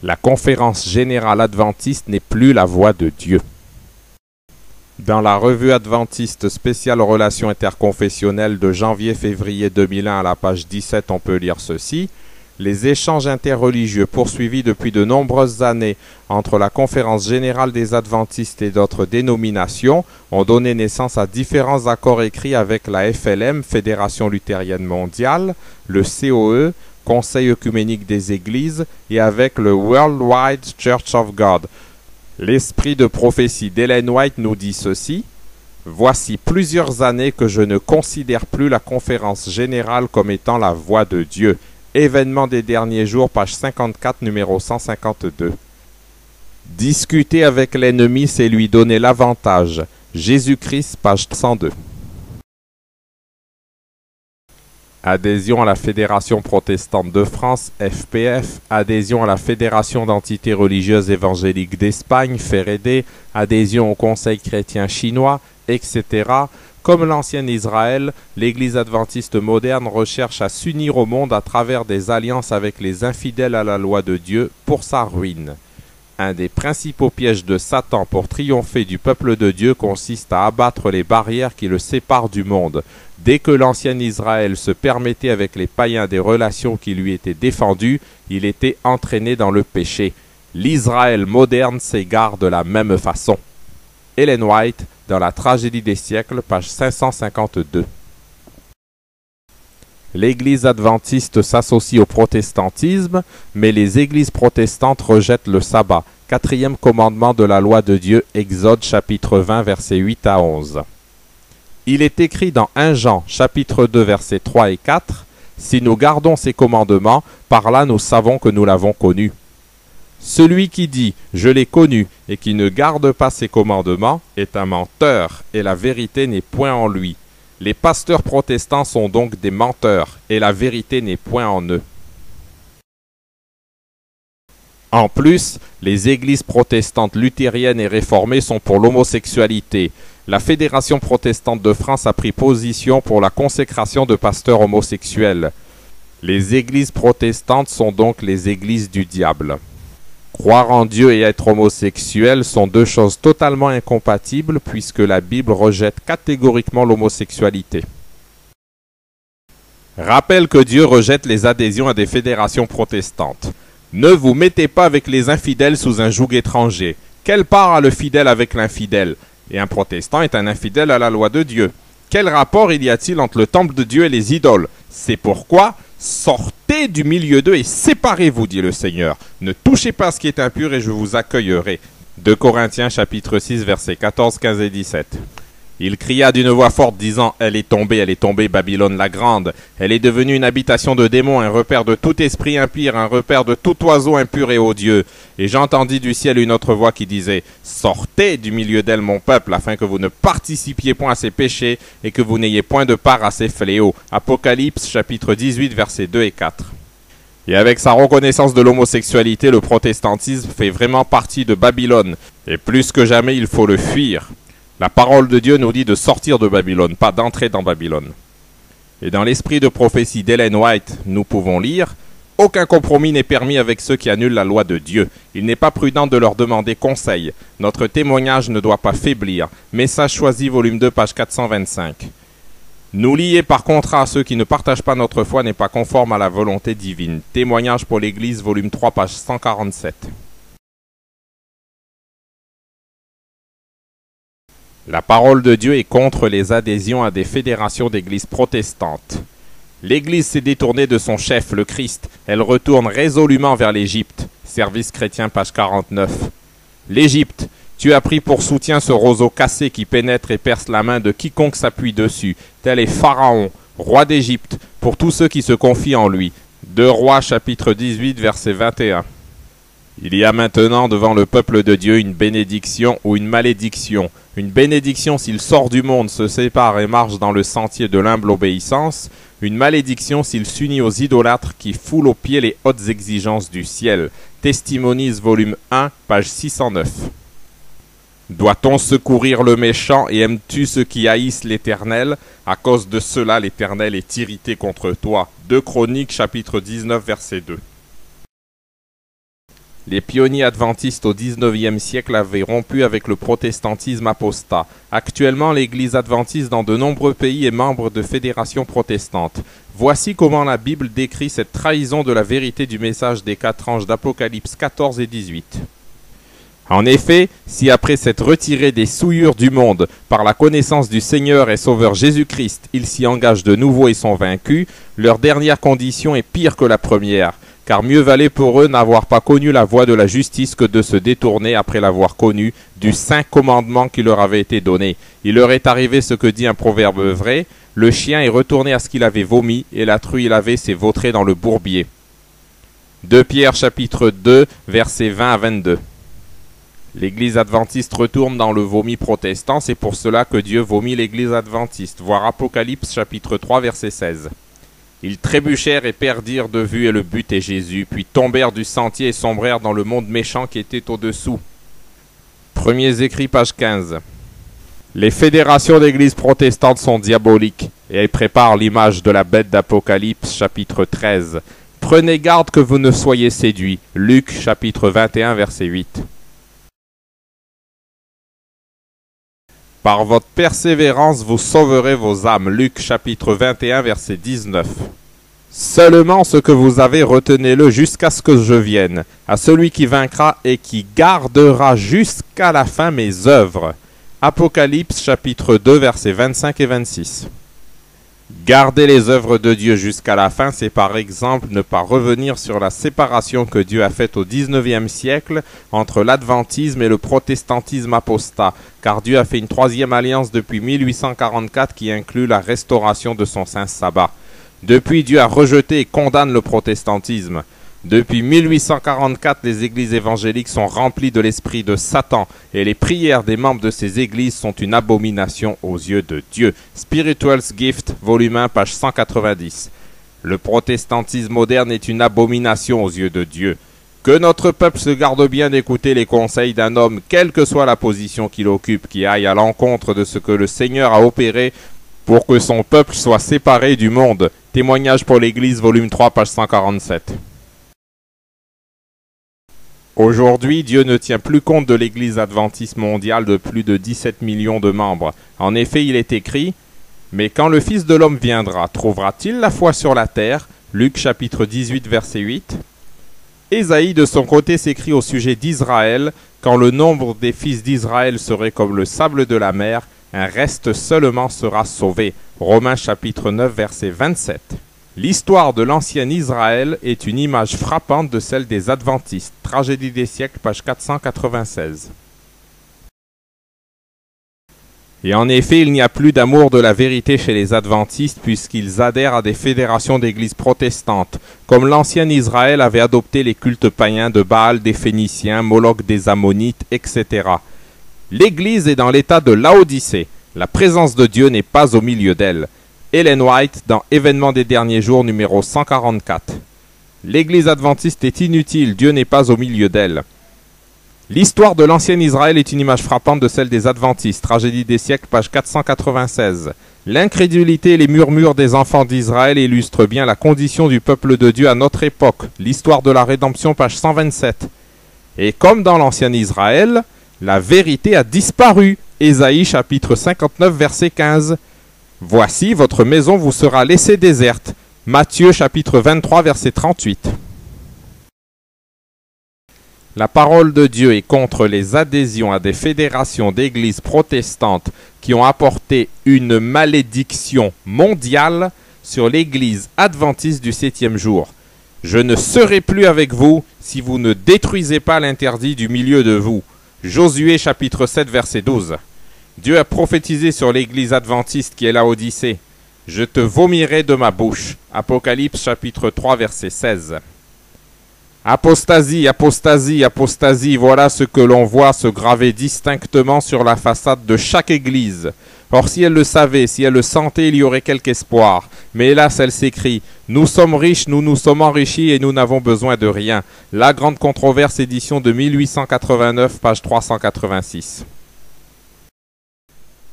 La conférence générale adventiste n'est plus la voix de Dieu. Dans la revue adventiste spéciale Relations interconfessionnelles de janvier-février 2001 à la page 17, on peut lire ceci. Les échanges interreligieux poursuivis depuis de nombreuses années entre la Conférence générale des adventistes et d'autres dénominations ont donné naissance à différents accords écrits avec la FLM, Fédération luthérienne mondiale, le COE, Conseil œcuménique des Églises, et avec le Worldwide Church of God. L'esprit de prophétie d'Ellen White nous dit ceci. Voici plusieurs années que je ne considère plus la conférence générale comme étant la voix de Dieu. Événement des derniers jours, page 54, numéro 152. Discuter avec l'ennemi, c'est lui donner l'avantage. Jésus-Christ, page 102. Adhésion à la Fédération protestante de France, FPF, adhésion à la Fédération d'entités religieuses évangéliques d'Espagne, FEREDE, adhésion au Conseil chrétien chinois, etc. Comme l'ancien Israël, l'Église adventiste moderne recherche à s'unir au monde à travers des alliances avec les infidèles à la loi de Dieu pour sa ruine. Un des principaux pièges de Satan pour triompher du peuple de Dieu consiste à abattre les barrières qui le séparent du monde. Dès que l'ancien Israël se permettait avec les païens des relations qui lui étaient défendues, il était entraîné dans le péché. L'Israël moderne s'égare de la même façon. Ellen White, dans La tragédie des siècles, page 552. L'Église adventiste s'associe au protestantisme, mais les églises protestantes rejettent le sabbat, quatrième commandement de la loi de Dieu, Exode chapitre 20, versets 8 à 11. Il est écrit dans 1 Jean, chapitre 2, versets 3 et 4, « Si nous gardons ses commandements, par là nous savons que nous l'avons connu. Celui qui dit « Je l'ai connu » et qui ne garde pas ses commandements est un menteur, et la vérité n'est point en lui. Les pasteurs protestants sont donc des menteurs, et la vérité n'est point en eux. En plus, les églises protestantes luthériennes et réformées sont pour l'homosexualité. La Fédération protestante de France a pris position pour la consécration de pasteurs homosexuels. Les églises protestantes sont donc les églises du diable. Croire en Dieu et être homosexuel sont deux choses totalement incompatibles puisque la Bible rejette catégoriquement l'homosexualité. Rappelle que Dieu rejette les adhésions à des fédérations protestantes. Ne vous mettez pas avec les infidèles sous un joug étranger. Quelle part a le fidèle avec l'infidèle? Et un protestant est un infidèle à la loi de Dieu. Quel rapport y a-t-il entre le temple de Dieu et les idoles? C'est pourquoi sortez du milieu d'eux et séparez-vous, dit le Seigneur. Ne touchez pas ce qui est impur et je vous accueillerai. 2 Corinthiens chapitre 6 versets 14, 15 et 17. Il cria d'une voix forte disant « Elle est tombée, Babylone la grande. Elle est devenue une habitation de démons, un repère de tout esprit impur, un repère de tout oiseau impur et odieux. Et j'entendis du ciel une autre voix qui disait « Sortez du milieu d'elle, mon peuple, afin que vous ne participiez point à ses péchés et que vous n'ayez point de part à ses fléaux. » Apocalypse chapitre 18 versets 2 et 4. Et avec sa reconnaissance de l'homosexualité, le protestantisme fait vraiment partie de Babylone. Et plus que jamais, il faut le fuir. La parole de Dieu nous dit de sortir de Babylone, pas d'entrer dans Babylone. Et dans l'esprit de prophétie d'Ellen White, nous pouvons lire « Aucun compromis n'est permis avec ceux qui annulent la loi de Dieu. Il n'est pas prudent de leur demander conseil. Notre témoignage ne doit pas faiblir. Message choisi, volume 2, page 425. Nous lier par contrat à ceux qui ne partagent pas notre foi n'est pas conforme à la volonté divine. Témoignage pour l'Église, volume 3, page 147. La parole de Dieu est contre les adhésions à des fédérations d'églises protestantes. L'Église s'est détournée de son chef, le Christ. Elle retourne résolument vers l'Égypte. Service chrétien, page 49. L'Égypte, tu as pris pour soutien ce roseau cassé qui pénètre et perce la main de quiconque s'appuie dessus. Tel est Pharaon, roi d'Égypte, pour tous ceux qui se confient en lui. 2 Rois, chapitre 18, verset 21. Il y a maintenant devant le peuple de Dieu une bénédiction ou une malédiction. Une bénédiction s'il sort du monde, se sépare et marche dans le sentier de l'humble obéissance. Une malédiction s'il s'unit aux idolâtres qui foulent aux pieds les hautes exigences du ciel. Testimonies, volume 1, page 609. Doit-on secourir le méchant et aimes-tu ceux qui haïssent l'Éternel? À cause de cela, l'Éternel est irrité contre toi. 2 Chroniques, chapitre 19, verset 2. Les pionniers adventistes au XIXe siècle avaient rompu avec le protestantisme apostat. Actuellement, l'Église adventiste dans de nombreux pays est membre de fédérations protestantes. Voici comment la Bible décrit cette trahison de la vérité du message des 4 anges d'Apocalypse 14 et 18. En effet, si après s'être retirés des souillures du monde par la connaissance du Seigneur et Sauveur Jésus-Christ, ils s'y engagent de nouveau et sont vaincus, leur dernière condition est pire que la première, car mieux valait pour eux n'avoir pas connu la voie de la justice que de se détourner après l'avoir connu du saint commandement qui leur avait été donné. Il leur est arrivé ce que dit un proverbe vrai, le chien est retourné à ce qu'il avait vomi, et la truie lavée s'est vautrée dans le bourbier. 2 Pierre chapitre 2, versets 20 à 22. L'Église adventiste retourne dans le vomi protestant, c'est pour cela que Dieu vomit l'Église adventiste. Voir Apocalypse chapitre 3 verset 16. Ils trébuchèrent et perdirent de vue et le but est Jésus, puis tombèrent du sentier et sombrèrent dans le monde méchant qui était au-dessous. Premiers écrits, page 15. Les fédérations d'églises protestantes sont diaboliques et elles préparent l'image de la bête d'Apocalypse chapitre 13. Prenez garde que vous ne soyez séduits. Luc chapitre 21 verset 8. Par votre persévérance, vous sauverez vos âmes. Luc chapitre 21, verset 19. Seulement ce que vous avez, retenez-le jusqu'à ce que je vienne. À celui qui vaincra et qui gardera jusqu'à la fin mes œuvres. Apocalypse chapitre 2, versets 25 et 26. Garder les œuvres de Dieu jusqu'à la fin, c'est par exemple ne pas revenir sur la séparation que Dieu a faite au XIXe siècle entre l'adventisme et le protestantisme apostat, car Dieu a fait une troisième alliance depuis 1844 qui inclut la restauration de son saint sabbat. Depuis, Dieu a rejeté et condamne le protestantisme. Depuis 1844, les églises évangéliques sont remplies de l'esprit de Satan et les prières des membres de ces églises sont une abomination aux yeux de Dieu. Spiritual's Gift, volume 1, page 190. Le protestantisme moderne est une abomination aux yeux de Dieu. Que notre peuple se garde bien d'écouter les conseils d'un homme, quelle que soit la position qu'il occupe, qui aille à l'encontre de ce que le Seigneur a opéré pour que son peuple soit séparé du monde. Témoignage pour l'Église, volume 3, page 147. Aujourd'hui, Dieu ne tient plus compte de l'Église adventiste mondiale de plus de 17 millions de membres. En effet, il est écrit « Mais quand le Fils de l'homme viendra, trouvera-t-il la foi sur la terre ?» Luc chapitre 18, verset 8. Ésaïe de son côté s'écrit au sujet d'Israël « Quand le nombre des fils d'Israël serait comme le sable de la mer, un reste seulement sera sauvé. » Romains chapitre 9, verset 27. L'histoire de l'ancien Israël est une image frappante de celle des adventistes. Tragédie des siècles, page 496. Et en effet, il n'y a plus d'amour de la vérité chez les adventistes puisqu'ils adhèrent à des fédérations d'églises protestantes, comme l'ancien Israël avait adopté les cultes païens de Baal des Phéniciens, Moloch des Ammonites, etc. L'Église est dans l'état de Laodicée. La présence de Dieu n'est pas au milieu d'elle. Ellen White dans Événements des derniers jours numéro 144. L'Église adventiste est inutile, Dieu n'est pas au milieu d'elle. L'histoire de l'ancien Israël est une image frappante de celle des adventistes. Tragédie des siècles, page 496. L'incrédulité et les murmures des enfants d'Israël illustrent bien la condition du peuple de Dieu à notre époque. L'histoire de la rédemption, page 127. Et comme dans l'ancien Israël, la vérité a disparu. Ésaïe chapitre 59, verset 15. Voici, votre maison vous sera laissée déserte. Matthieu chapitre 23, verset 38. La parole de Dieu est contre les adhésions à des fédérations d'églises protestantes qui ont apporté une malédiction mondiale sur l'église adventiste du 7e jour. Je ne serai plus avec vous si vous ne détruisez pas l'interdit du milieu de vous. Josué chapitre 7, verset 12. Dieu a prophétisé sur l'église adventiste qui est Laodicée. Je te vomirai de ma bouche. Apocalypse chapitre 3, verset 16. Apostasie, apostasie, apostasie, voilà ce que l'on voit se graver distinctement sur la façade de chaque église. Or si elle le savait, si elle le sentait, il y aurait quelque espoir. Mais hélas, elle s'écrie « Nous sommes riches, nous nous sommes enrichis et nous n'avons besoin de rien ». La Grande Controverse, édition de 1889, page 386.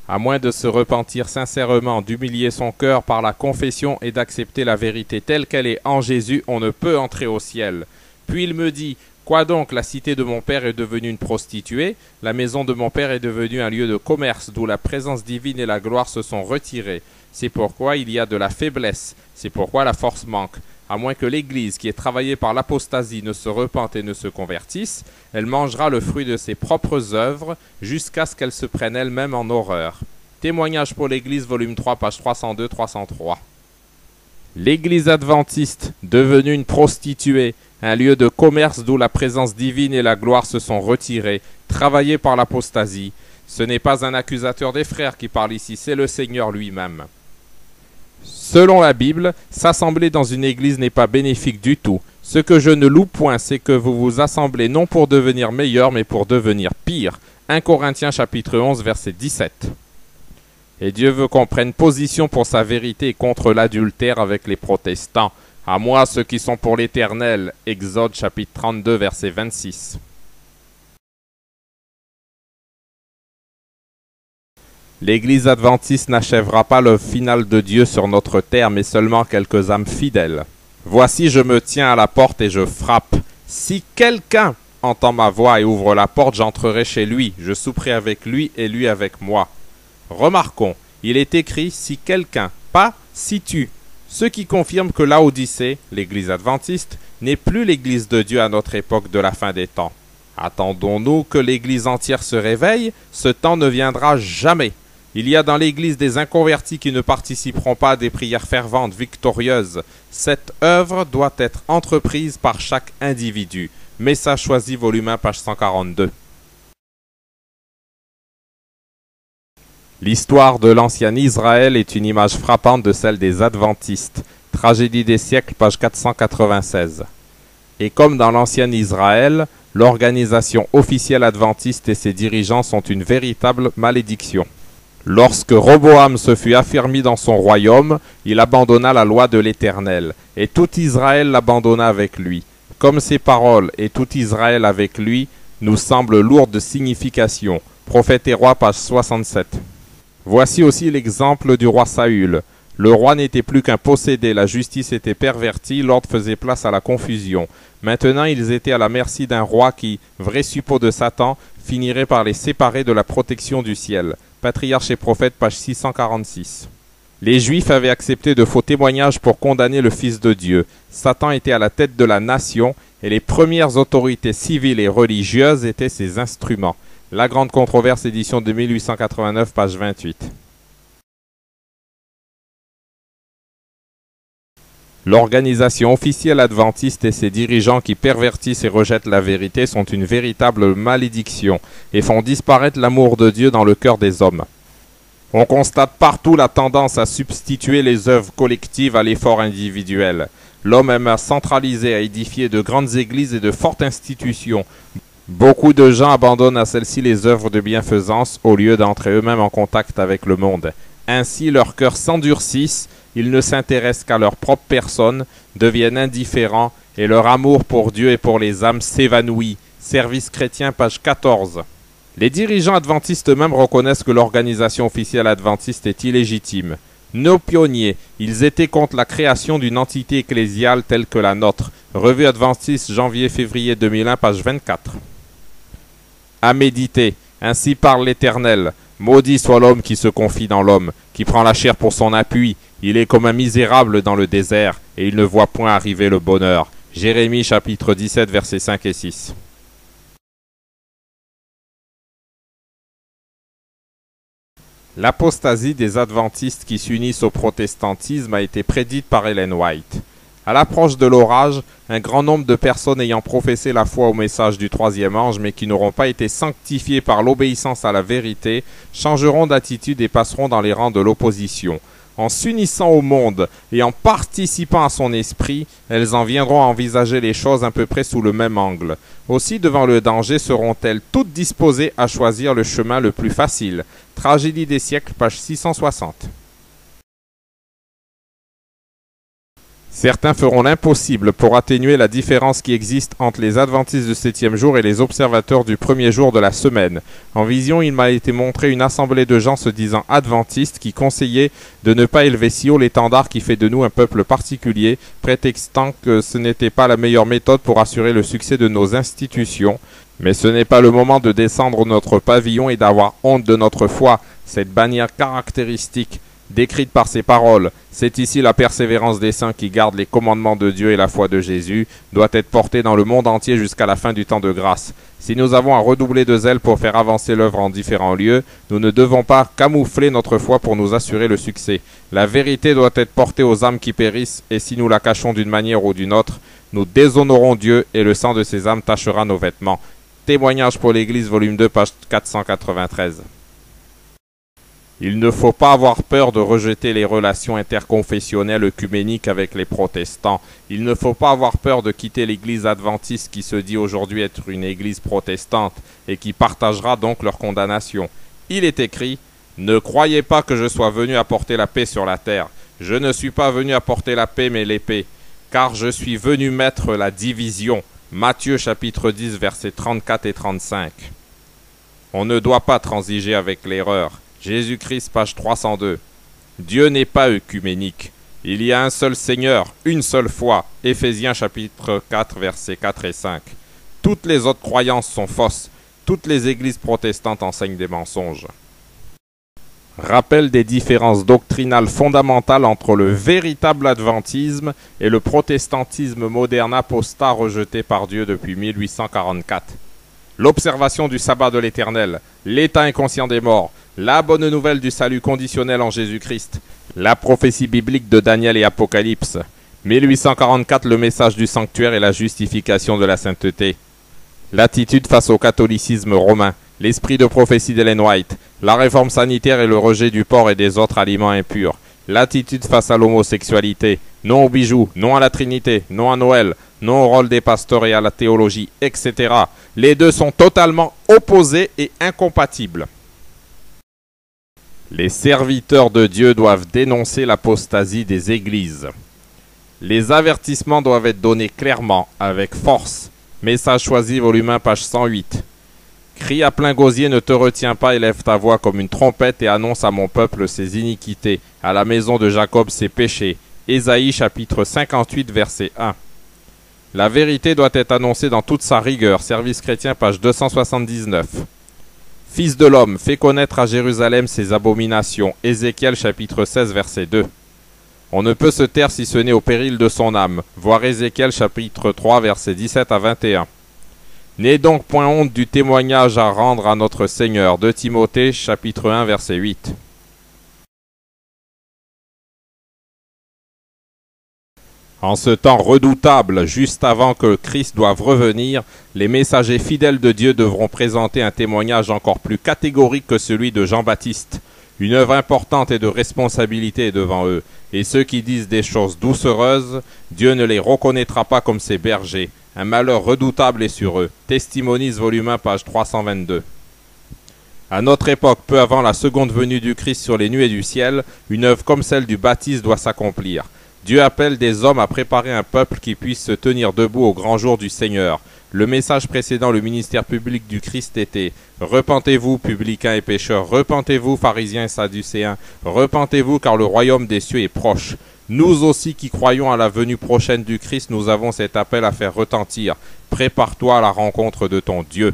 À moins de se repentir sincèrement, d'humilier son cœur par la confession et d'accepter la vérité telle qu'elle est en Jésus, on ne peut entrer au ciel. Puis il me dit, Quoi donc, la cité de mon père est devenue une prostituée, la maison de mon père est devenue un lieu de commerce d'où la présence divine et la gloire se sont retirées. C'est pourquoi il y a de la faiblesse, c'est pourquoi la force manque. À moins que l'Église, qui est travaillée par l'apostasie, ne se repente et ne se convertisse, elle mangera le fruit de ses propres œuvres jusqu'à ce qu'elle se prenne elle-même en horreur. Témoignage pour l'Église, volume 3, page 302-303. L'Église adventiste, devenue une prostituée, un lieu de commerce d'où la présence divine et la gloire se sont retirées, travaillée par l'apostasie. Ce n'est pas un accusateur des frères qui parle ici, c'est le Seigneur lui-même. Selon la Bible, s'assembler dans une église n'est pas bénéfique du tout. Ce que je ne loue point, c'est que vous vous assemblez non pour devenir meilleur, mais pour devenir pire. 1 Corinthiens chapitre 11, verset 17. Et Dieu veut qu'on prenne position pour sa vérité contre l'adultère avec les protestants. À moi ceux qui sont pour l'Éternel. Exode chapitre 32, verset 26. L'Église adventiste n'achèvera pas l'œuvre finale de Dieu sur notre terre, mais seulement quelques âmes fidèles. Voici, je me tiens à la porte et je frappe. Si quelqu'un entend ma voix et ouvre la porte, j'entrerai chez lui, je souperai avec lui et lui avec moi. Remarquons, il est écrit « si quelqu'un », pas « si tu ». Ce qui confirme que Laodicée, l'Église adventiste, n'est plus l'Église de Dieu à notre époque de la fin des temps. Attendons-nous que l'Église entière se réveille? Ce temps ne viendra jamais. Il y a dans l'Église des inconvertis qui ne participeront pas à des prières ferventes, victorieuses. Cette œuvre doit être entreprise par chaque individu. Message choisi, volume 1, page 142. L'histoire de l'ancien Israël est une image frappante de celle des adventistes. Tragédie des siècles, page 496. Et comme dans l'ancien Israël, l'organisation officielle adventiste et ses dirigeants sont une véritable malédiction. Lorsque Roboam se fut affermi dans son royaume, il abandonna la loi de l'Éternel, et tout Israël l'abandonna avec lui. Comme ces paroles « et tout Israël avec lui » nous semblent lourdes de signification. Prophète et roi, page 67. Voici aussi l'exemple du roi Saül. Le roi n'était plus qu'un possédé, la justice était pervertie, l'ordre faisait place à la confusion. Maintenant ils étaient à la merci d'un roi qui, vrai suppôt de Satan, finirait par les séparer de la protection du ciel. Patriarche et prophète, page 646. Les Juifs avaient accepté de faux témoignages pour condamner le Fils de Dieu. Satan était à la tête de la nation et les premières autorités civiles et religieuses étaient ses instruments. La Grande Controverse, édition de 1889, page 28. L'organisation officielle adventiste et ses dirigeants qui pervertissent et rejettent la vérité sont une véritable malédiction et font disparaître l'amour de Dieu dans le cœur des hommes. On constate partout la tendance à substituer les œuvres collectives à l'effort individuel. L'homme aime à centraliser, à édifier de grandes églises et de fortes institutions. Beaucoup de gens abandonnent à celles-ci les œuvres de bienfaisance au lieu d'entrer eux-mêmes en contact avec le monde. Ainsi, leurs cœurs s'endurcissent, ils ne s'intéressent qu'à leur propre personne, deviennent indifférents et leur amour pour Dieu et pour les âmes s'évanouit. Service chrétien, page 14. Les dirigeants adventistes eux-mêmes reconnaissent que l'organisation officielle adventiste est illégitime. Nos pionniers, ils étaient contre la création d'une entité ecclésiale telle que la nôtre. Revue adventiste, janvier-février 2001, page 24. À méditer. Ainsi parle l'Éternel. Maudit soit l'homme qui se confie dans l'homme, qui prend la chair pour son appui. Il est comme un misérable dans le désert, et il ne voit point arriver le bonheur. Jérémie chapitre 17, versets 5 et 6. L'apostasie des adventistes qui s'unissent au protestantisme a été prédite par Ellen White. À l'approche de l'orage, un grand nombre de personnes ayant professé la foi au message du troisième ange mais qui n'auront pas été sanctifiées par l'obéissance à la vérité changeront d'attitude et passeront dans les rangs de l'opposition. En s'unissant au monde et en participant à son esprit, elles en viendront à envisager les choses à peu près sous le même angle. Aussi, devant le danger, seront-elles toutes disposées à choisir le chemin le plus facile. Tragédie des siècles, page 660. Certains feront l'impossible pour atténuer la différence qui existe entre les adventistes du 7e jour et les observateurs du premier jour de la semaine. En vision, il m'a été montré une assemblée de gens se disant adventistes qui conseillaient de ne pas élever si haut l'étendard qui fait de nous un peuple particulier, prétextant que ce n'était pas la meilleure méthode pour assurer le succès de nos institutions. Mais ce n'est pas le moment de descendre notre pavillon et d'avoir honte de notre foi, cette bannière caractéristique décrite par ces paroles. C'est ici la persévérance des saints qui gardent les commandements de Dieu et la foi de Jésus doit être portée dans le monde entier jusqu'à la fin du temps de grâce. Si nous avons à redoubler de zèle pour faire avancer l'œuvre en différents lieux, nous ne devons pas camoufler notre foi pour nous assurer le succès. La vérité doit être portée aux âmes qui périssent, et si nous la cachons d'une manière ou d'une autre, nous déshonorons Dieu et le sang de ces âmes tachera nos vêtements. Témoignage pour l'Église, volume 2, page 493. Il ne faut pas avoir peur de rejeter les relations interconfessionnelles œcuméniques avec les protestants. Il ne faut pas avoir peur de quitter l'église adventiste qui se dit aujourd'hui être une église protestante et qui partagera donc leur condamnation. Il est écrit « Ne croyez pas que je sois venu apporter la paix sur la terre. Je ne suis pas venu apporter la paix mais l'épée, car je suis venu mettre la division. » Matthieu chapitre 10 versets 34 et 35. On ne doit pas transiger avec l'erreur. Jésus-Christ, page 302. Dieu n'est pas œcuménique. Il y a un seul Seigneur, une seule foi. Éphésiens chapitre 4, versets 4 et 5. Toutes les autres croyances sont fausses. Toutes les églises protestantes enseignent des mensonges. Rappel des différences doctrinales fondamentales entre le véritable adventisme et le protestantisme moderne apostat rejeté par Dieu depuis 1844. L'observation du sabbat de l'Éternel, l'état inconscient des morts, la bonne nouvelle du salut conditionnel en Jésus-Christ, la prophétie biblique de Daniel et Apocalypse, 1844 le message du sanctuaire et la justification de la sainteté, l'attitude face au catholicisme romain, l'esprit de prophétie d'Ellen White, la réforme sanitaire et le rejet du porc et des autres aliments impurs, l'attitude face à l'homosexualité, non aux bijoux, non à la Trinité, non à Noël, non au rôle des pasteurs et à la théologie, etc. Les deux sont totalement opposés et incompatibles. Les serviteurs de Dieu doivent dénoncer l'apostasie des églises. Les avertissements doivent être donnés clairement, avec force. Message choisi, volume 1, page 108. Crie à plein gosier, ne te retiens pas, élève ta voix comme une trompette et annonce à mon peuple ses iniquités, à la maison de Jacob ses péchés. Ésaïe chapitre 58, verset 1. La vérité doit être annoncée dans toute sa rigueur. Service chrétien, page 279. Fils de l'homme, fais connaître à Jérusalem ses abominations. Ézéchiel chapitre 16, verset 2. On ne peut se taire si ce n'est au péril de son âme. Voir Ézéchiel chapitre 3, verset 17 à 21. N'aie donc point honte du témoignage à rendre à notre Seigneur. 2 Timothée chapitre 1, verset 8. En ce temps redoutable, juste avant que Christ doive revenir, les messagers fidèles de Dieu devront présenter un témoignage encore plus catégorique que celui de Jean-Baptiste. Une œuvre importante et de responsabilité est devant eux, et ceux qui disent des choses doucereuses, Dieu ne les reconnaîtra pas comme ses bergers. Un malheur redoutable est sur eux. Testimonies, volume 1, page 322. À notre époque, peu avant la seconde venue du Christ sur les nuées du ciel, une œuvre comme celle du baptême doit s'accomplir. Dieu appelle des hommes à préparer un peuple qui puisse se tenir debout au grand jour du Seigneur. Le message précédant le ministère public du Christ était « Repentez-vous, publicains et pécheurs, repentez-vous, pharisiens et sadducéens, repentez-vous car le royaume des cieux est proche ». Nous aussi qui croyons à la venue prochaine du Christ, nous avons cet appel à faire retentir. Prépare-toi à la rencontre de ton Dieu.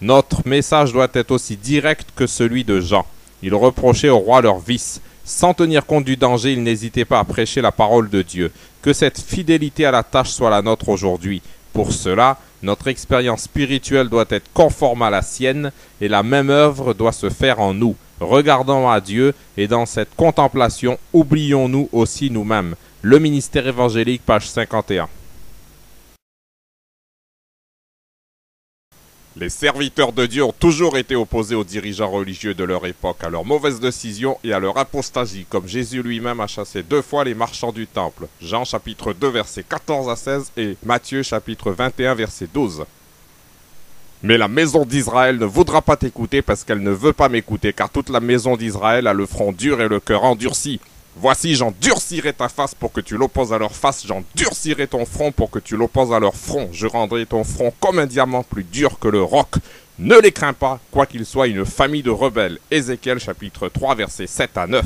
Notre message doit être aussi direct que celui de Jean. Il reprochait au roi leurs vices. Sans tenir compte du danger, il n'hésitait pas à prêcher la parole de Dieu. Que cette fidélité à la tâche soit la nôtre aujourd'hui. Pour cela, notre expérience spirituelle doit être conforme à la sienne et la même œuvre doit se faire en nous. Regardons à Dieu et dans cette contemplation, oublions-nous aussi nous-mêmes. Le ministère évangélique, page 51. Les serviteurs de Dieu ont toujours été opposés aux dirigeants religieux de leur époque, à leurs mauvaises décisions et à leur apostasie, comme Jésus lui-même a chassé 2 fois les marchands du temple. Jean chapitre 2 versets 14 à 16 et Matthieu chapitre 21 verset 12. Mais la maison d'Israël ne voudra pas t'écouter parce qu'elle ne veut pas m'écouter, car toute la maison d'Israël a le front dur et le cœur endurci. Voici, j'endurcirai ta face pour que tu l'opposes à leur face, j'endurcirai ton front pour que tu l'opposes à leur front. Je rendrai ton front comme un diamant plus dur que le roc. Ne les crains pas, quoiqu'ils soient une famille de rebelles. Ézéchiel chapitre 3, versets 7 à 9.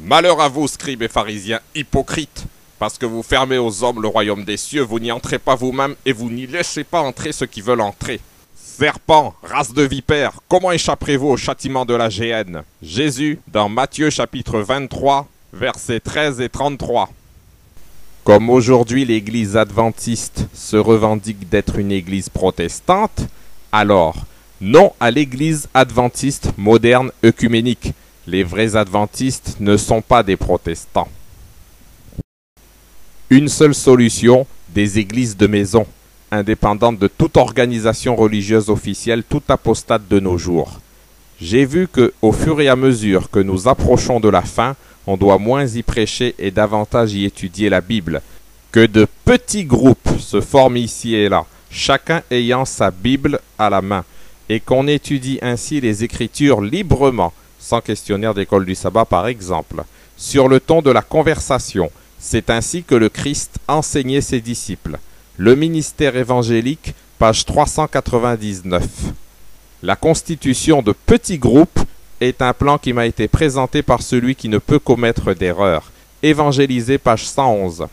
Malheur à vous, scribes et pharisiens hypocrites, parce que vous fermez aux hommes le royaume des cieux, vous n'y entrez pas vous-même et vous n'y laissez pas entrer ceux qui veulent entrer. Serpents, race de vipères, comment échapperez-vous au châtiment de la géhenne? Jésus, dans Matthieu chapitre 23, versets 13 et 33. Comme aujourd'hui l'Église adventiste se revendique d'être une Église protestante, alors, non à l'Église adventiste moderne œcuménique. Les vrais adventistes ne sont pas des protestants. Une seule solution, des églises de maison, indépendantes de toute organisation religieuse officielle, tout apostate de nos jours. J'ai vu que, au fur et à mesure que nous approchons de la fin, on doit moins y prêcher et davantage y étudier la Bible, que de petits groupes se forment ici et là, chacun ayant sa Bible à la main, et qu'on étudie ainsi les Écritures librement, sans questionnaire d'école du sabbat par exemple, sur le ton de la conversation. C'est ainsi que le Christ enseignait ses disciples. Le ministère évangélique, page 399. La constitution de petits groupes est un plan qui m'a été présenté par celui qui ne peut commettre d'erreur. Évangélisé, page 111.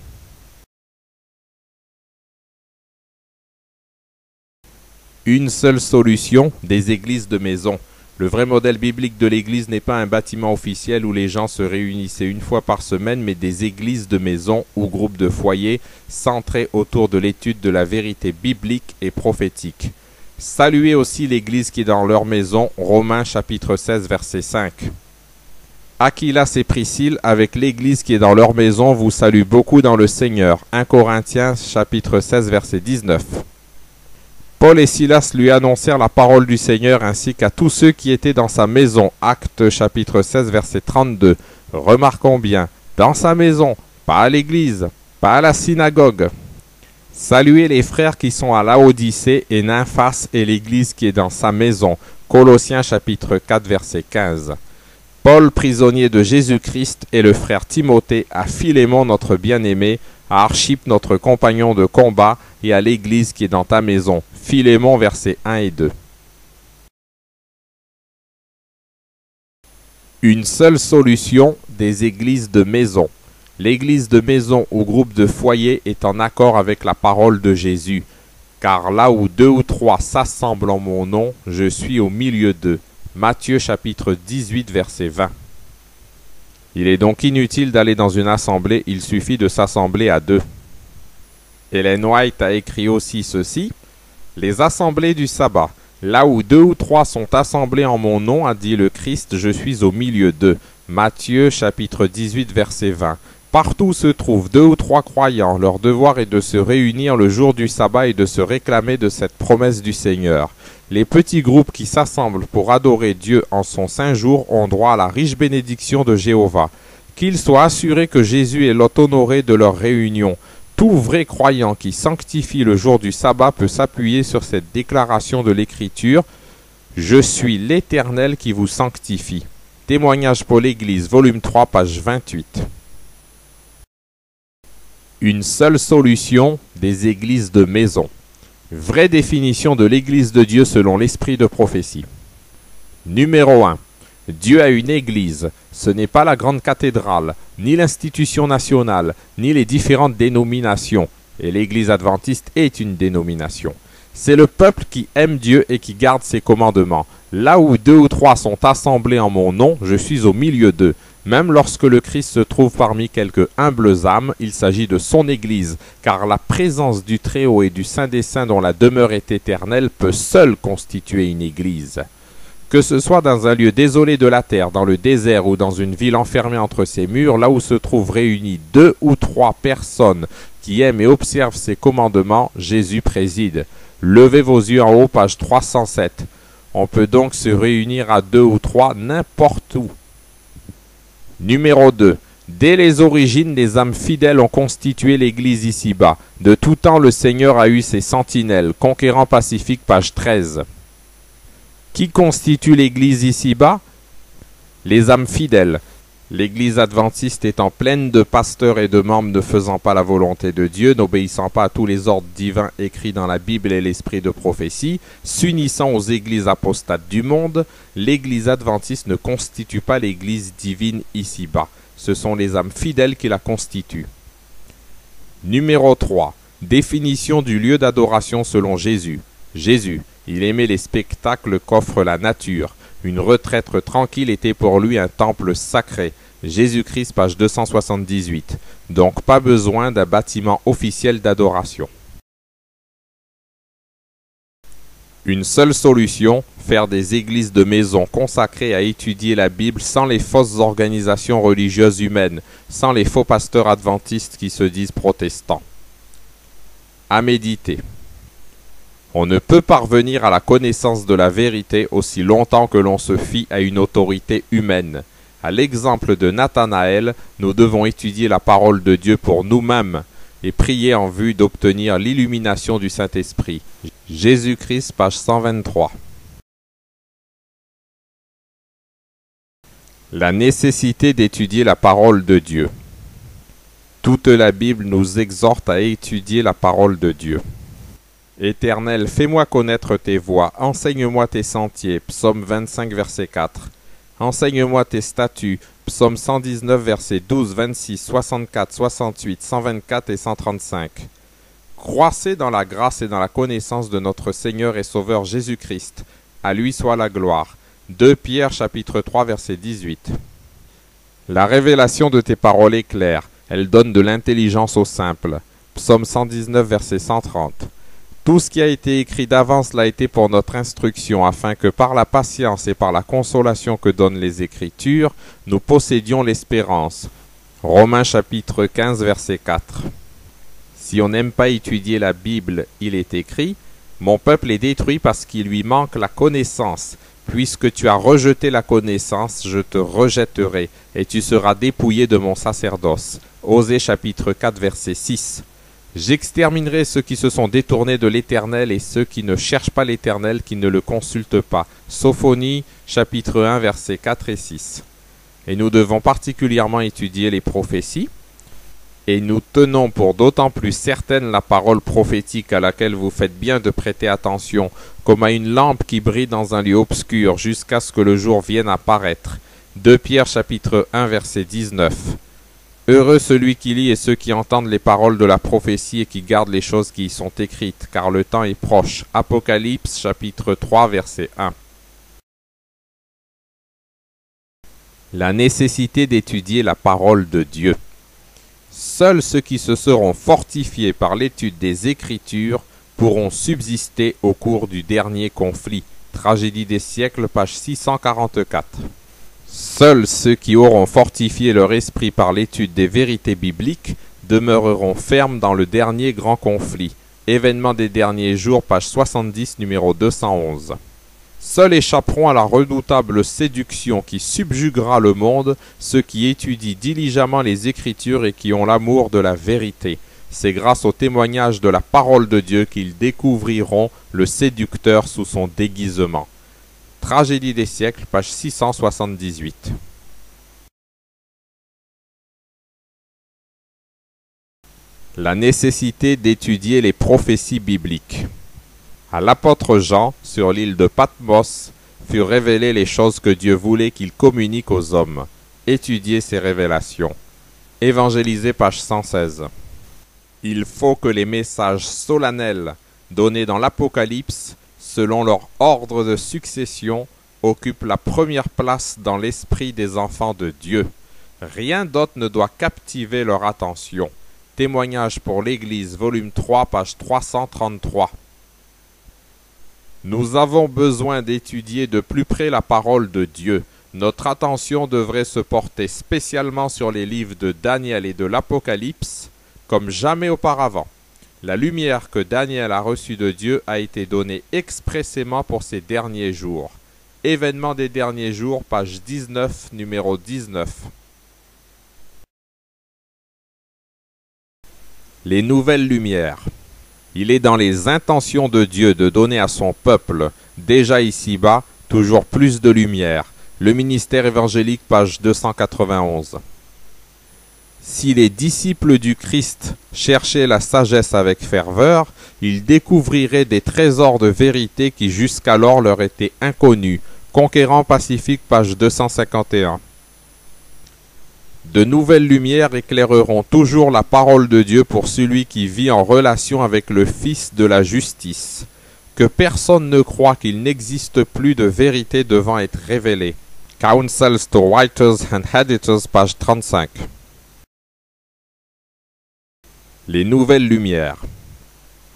Une seule solution, des églises de maison. Le vrai modèle biblique de l'église n'est pas un bâtiment officiel où les gens se réunissaient une fois par semaine, mais des églises de maison ou groupes de foyers centrés autour de l'étude de la vérité biblique et prophétique. Saluez aussi l'église qui est dans leur maison, Romains chapitre 16 verset 5. Aquilas et Priscille, avec l'église qui est dans leur maison, vous saluent beaucoup dans le Seigneur. 1 Corinthiens chapitre 16 verset 19. Paul et Silas lui annoncèrent la parole du Seigneur ainsi qu'à tous ceux qui étaient dans sa maison. Actes chapitre 16 verset 32. Remarquons bien, dans sa maison, pas à l'église, pas à la synagogue. Saluez les frères qui sont à Laodicée et Nymphas et l'église qui est dans sa maison. Colossiens chapitre 4 verset 15. Paul, prisonnier de Jésus-Christ, et le frère Timothée, à Philémon notre bien-aimé, à Archippe notre compagnon de combat, et à l'église qui est dans ta maison. Philémon versets 1 et 2. Une seule solution, des églises de maison. L'église de maison ou groupe de foyer est en accord avec la parole de Jésus. Car là où 2 ou 3 s'assemblent en mon nom, je suis au milieu d'eux. Matthieu chapitre 18 verset 20. Il est donc inutile d'aller dans une assemblée, il suffit de s'assembler à 2. Ellen White a écrit aussi ceci: les assemblées du sabbat, là où 2 ou 3 sont assemblés en mon nom, a dit le Christ, je suis au milieu d'eux. Matthieu chapitre 18 verset 20. Partout se trouvent 2 ou 3 croyants, leur devoir est de se réunir le jour du sabbat et de se réclamer de cette promesse du Seigneur. Les petits groupes qui s'assemblent pour adorer Dieu en son saint jour ont droit à la riche bénédiction de Jéhovah. Qu'ils soient assurés que Jésus est l'hôte honoré de leur réunion. Tout vrai croyant qui sanctifie le jour du sabbat peut s'appuyer sur cette déclaration de l'Écriture: « Je suis l'Éternel qui vous sanctifie ». Témoignage pour l'Église, volume 3, page 28. Une seule solution, des églises de maison. Vraie définition de l'Église de Dieu selon l'esprit de prophétie. Numéro 1. Dieu a une Église. Ce n'est pas la grande cathédrale, ni l'institution nationale, ni les différentes dénominations. Et l'Église adventiste est une dénomination. C'est le peuple qui aime Dieu et qui garde ses commandements. Là où 2 ou 3 sont assemblés en mon nom, je suis au milieu d'eux. Même lorsque le Christ se trouve parmi quelques humbles âmes, il s'agit de son Église, car la présence du Très-Haut et du Saint des Saints dont la demeure est éternelle peut seule constituer une Église. Que ce soit dans un lieu désolé de la terre, dans le désert ou dans une ville enfermée entre ses murs, là où se trouvent réunies 2 ou 3 personnes qui aiment et observent ses commandements, Jésus préside. Levez vos yeux en haut, page 307. On peut donc se réunir à 2 ou 3 n'importe où. Numéro 2. Dès les origines, les âmes fidèles ont constitué l'Église ici-bas. De tout temps, le Seigneur a eu ses sentinelles. Conquérant Pacifique, page 13. Qui constitue l'Église ici-bas? Les âmes fidèles. L'Église adventiste étant pleine de pasteurs et de membres ne faisant pas la volonté de Dieu, n'obéissant pas à tous les ordres divins écrits dans la Bible et l'esprit de prophétie, s'unissant aux églises apostates du monde, l'Église adventiste ne constitue pas l'Église divine ici-bas. Ce sont les âmes fidèles qui la constituent. Numéro 3. Définition du lieu d'adoration selon Jésus. Jésus, il aimait les spectacles qu'offre la nature. Une retraite tranquille était pour lui un temple sacré. Jésus-Christ, page 278. Donc pas besoin d'un bâtiment officiel d'adoration. Une seule solution, faire des églises de maison consacrées à étudier la Bible sans les fausses organisations religieuses humaines, sans les faux pasteurs adventistes qui se disent protestants. À méditer. On ne peut parvenir à la connaissance de la vérité aussi longtemps que l'on se fie à une autorité humaine. À l'exemple de Nathanaël, nous devons étudier la parole de Dieu pour nous-mêmes et prier en vue d'obtenir l'illumination du Saint-Esprit. Jésus-Christ, page 123. La nécessité d'étudier la parole de Dieu. Toute la Bible nous exhorte à étudier la parole de Dieu. Éternel, fais-moi connaître tes voies, enseigne-moi tes sentiers. Psaume 25, verset 4. Enseigne-moi tes statuts. Psaume 119, versets 12, 26, 64, 68, 124 et 135. Croissez dans la grâce et dans la connaissance de notre Seigneur et Sauveur Jésus-Christ. À lui soit la gloire. 2 Pierre, chapitre 3, verset 18. La révélation de tes paroles est claire. Elle donne de l'intelligence aux simples. Psaume 119, verset 130. Tout ce qui a été écrit d'avance l'a été pour notre instruction, afin que par la patience et par la consolation que donnent les Écritures, nous possédions l'espérance. Romains chapitre 15, verset 4. Si on n'aime pas étudier la Bible, il est écrit « Mon peuple est détruit parce qu'il lui manque la connaissance. Puisque tu as rejeté la connaissance, je te rejetterai, et tu seras dépouillé de mon sacerdoce. » Osée chapitre 4, verset 6. J'exterminerai ceux qui se sont détournés de l'Éternel et ceux qui ne cherchent pas l'Éternel, qui ne le consultent pas. Sophonie, chapitre 1, versets 4 et 6. Et nous devons particulièrement étudier les prophéties. Et nous tenons pour d'autant plus certaine la parole prophétique à laquelle vous faites bien de prêter attention, comme à une lampe qui brille dans un lieu obscur jusqu'à ce que le jour vienne apparaître. 2 Pierre, chapitre 1, verset 19. Heureux celui qui lit et ceux qui entendent les paroles de la prophétie et qui gardent les choses qui y sont écrites, car le temps est proche. Apocalypse, chapitre 3, verset 1. La nécessité d'étudier la parole de Dieu. Seuls ceux qui se seront fortifiés par l'étude des Écritures pourront subsister au cours du dernier conflit. Tragédie des siècles, page 644. Seuls ceux qui auront fortifié leur esprit par l'étude des vérités bibliques demeureront fermes dans le dernier grand conflit. Événements des derniers jours, page 70, numéro 211. Seuls échapperont à la redoutable séduction qui subjuguera le monde ceux qui étudient diligemment les Écritures et qui ont l'amour de la vérité. C'est grâce au témoignage de la parole de Dieu qu'ils découvriront le séducteur sous son déguisement. Tragédie des siècles, page 678. La nécessité d'étudier les prophéties bibliques. À l'apôtre Jean, sur l'île de Patmos, furent révélées les choses que Dieu voulait qu'il communique aux hommes. Étudiez ces révélations. Évangélisé, page 116. Il faut que les messages solennels donnés dans l'Apocalypse, selon leur ordre de succession, occupent la première place dans l'esprit des enfants de Dieu. Rien d'autre ne doit captiver leur attention. Témoignage pour l'Église, volume 3, page 333. Nous avons besoin d'étudier de plus près la parole de Dieu. Notre attention devrait se porter spécialement sur les livres de Daniel et de l'Apocalypse, comme jamais auparavant. La lumière que Daniel a reçue de Dieu a été donnée expressément pour ces derniers jours. Événements des derniers jours, page 19, numéro 19. Les nouvelles lumières. Il est dans les intentions de Dieu de donner à son peuple, déjà ici-bas, toujours plus de lumière. Le ministère évangélique, page 291. Si les disciples du Christ cherchaient la sagesse avec ferveur, ils découvriraient des trésors de vérité qui jusqu'alors leur étaient inconnus. Conquérant Pacifique, page 251. De nouvelles lumières éclaireront toujours la parole de Dieu pour celui qui vit en relation avec le Fils de la justice. Que personne ne croie qu'il n'existe plus de vérité devant être révélée. Counsels to Writers and Editors, page 35. Les nouvelles lumières.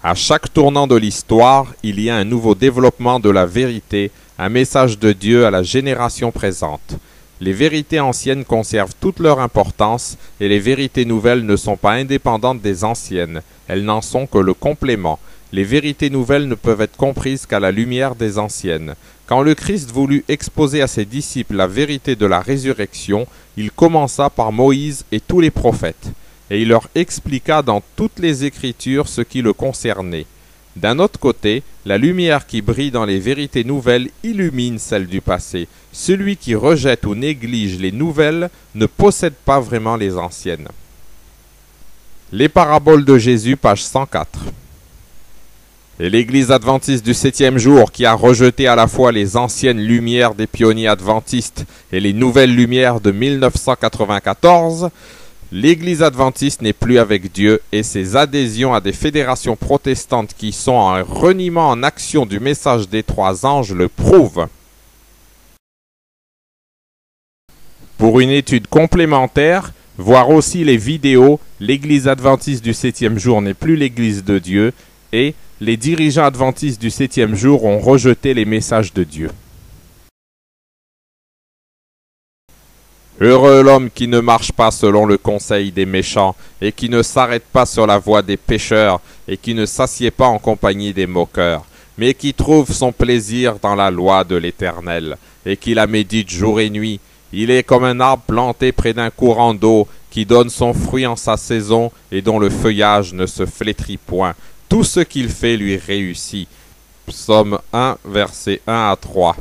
À chaque tournant de l'histoire, il y a un nouveau développement de la vérité, un message de Dieu à la génération présente. Les vérités anciennes conservent toute leur importance et les vérités nouvelles ne sont pas indépendantes des anciennes, elles n'en sont que le complément. Les vérités nouvelles ne peuvent être comprises qu'à la lumière des anciennes. Quand le Christ voulut exposer à ses disciples la vérité de la résurrection, il commença par Moïse et tous les prophètes, et il leur expliqua dans toutes les Écritures ce qui le concernait. D'un autre côté, la lumière qui brille dans les vérités nouvelles illumine celle du passé. Celui qui rejette ou néglige les nouvelles ne possède pas vraiment les anciennes. Les paraboles de Jésus, page 104. Et l'Église adventiste du 7e jour, qui a rejeté à la fois les anciennes lumières des pionniers adventistes et les nouvelles lumières de 1994, l'Église adventiste n'est plus avec Dieu et ses adhésions à des fédérations protestantes qui sont un reniement en action du message des trois anges le prouvent. Pour une étude complémentaire, voir aussi les vidéos « L'Église adventiste du 7e jour n'est plus l'Église de Dieu » et « Les dirigeants adventistes du 7e jour ont rejeté les messages de Dieu ». Heureux l'homme qui ne marche pas selon le conseil des méchants, et qui ne s'arrête pas sur la voie des pécheurs, et qui ne s'assied pas en compagnie des moqueurs, mais qui trouve son plaisir dans la loi de l'Éternel, et qui la médite jour et nuit. Il est comme un arbre planté près d'un courant d'eau, qui donne son fruit en sa saison, et dont le feuillage ne se flétrit point. Tout ce qu'il fait lui réussit. Psaume 1, versets 1 à 3.